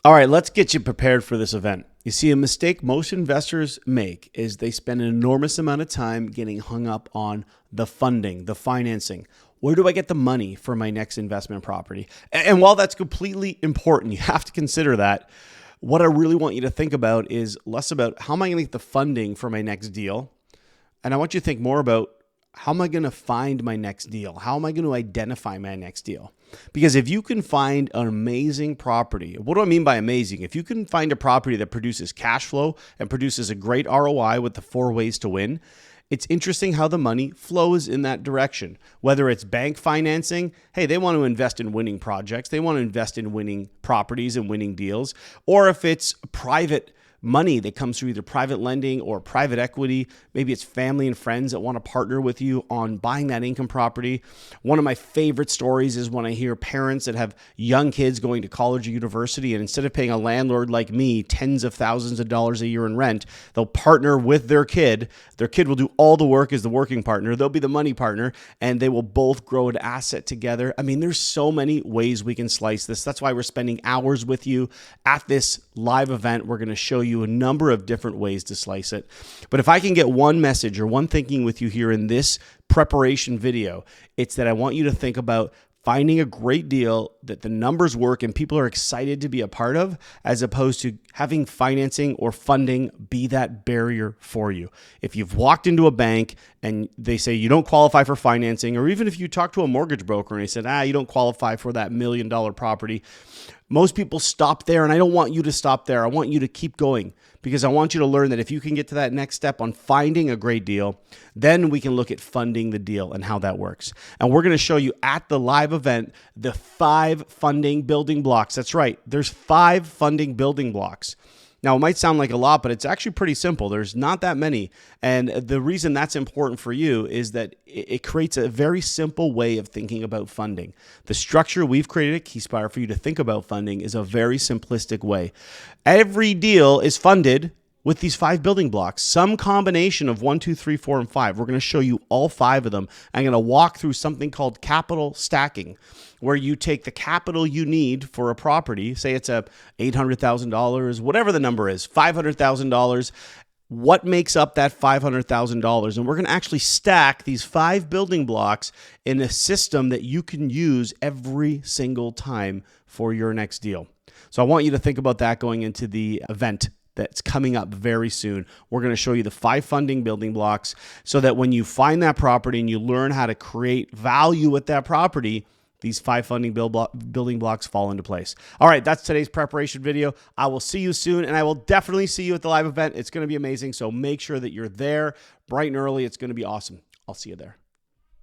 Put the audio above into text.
All right, let's get you prepared for this event. You see, a mistake most investors make is they spend an enormous amount of time getting hung up on the funding, the financing. Where do I get the money for my next investment property? And while that's completely important, you have to consider that. What I really want you to think about is less about how am I going to get the funding for my next deal? And I want you to think more about how am I going to find my next deal? How am I going to identify my next deal? Because if you can find an amazing property, what do I mean by amazing? If you can find a property that produces cash flow and produces a great ROI with the 4 ways to win, it's interesting how the money flows in that direction. Whether it's bank financing, hey, they want to invest in winning projects. They want to invest in winning properties and winning deals. Or if it's private money that comes through either private lending or private equity. Maybe it's family and friends that want to partner with you on buying that income property. One of my favorite stories is when I hear parents that have young kids going to college or university, and instead of paying a landlord like me tens of thousands of dollars a year in rent, they'll partner with their kid. Their kid will do all the work as the working partner. They'll be the money partner, and they will both grow an asset together. I mean, there's so many ways we can slice this. That's why we're spending hours with you at this live event. We're going to show you a number of different ways to slice it. But if I can get one message or one thinking with you here in this preparation video, it's that I want you to think about finding a great deal that the numbers work and people are excited to be a part of, as opposed to having financing or funding be that barrier for you. If you've walked into a bank and they say you don't qualify for financing, or even if you talk to a mortgage broker and they said, you don't qualify for that $1 million property, most people stop there, and I don't want you to stop there. I want you to keep going, because I want you to learn that if you can get to that next step on finding a great deal, then we can look at funding the deal and how that works. And we're going to show you at the live event the 5 funding building blocks. That's right. There's 5 funding building blocks. Now, it might sound like a lot, but it's actually pretty simple. There's not that many. And the reason that's important for you is that it creates a very simple way of thinking about funding. The structure we've created at Keyspire for you to think about funding is a very simplistic way. Every deal is funded with these 5 building blocks, some combination of 1, 2, 3, 4, and 5. We're going to show you all 5 of them. I'm going to walk through something called capital stacking, where you take the capital you need for a property, say it's a $800,000, whatever the number is, $500,000. What makes up that $500,000? And we're going to actually stack these 5 building blocks in a system that you can use every single time for your next deal. So I want you to think about that going into the event that's coming up very soon. We're going to show you the 5 funding building blocks so that when you find that property and you learn how to create value with that property, these 5 funding building blocks fall into place. All right, that's today's preparation video. I will see you soon, and I will definitely see you at the live event. It's going to be amazing, so make sure that you're there bright and early. It's going to be awesome. I'll see you there.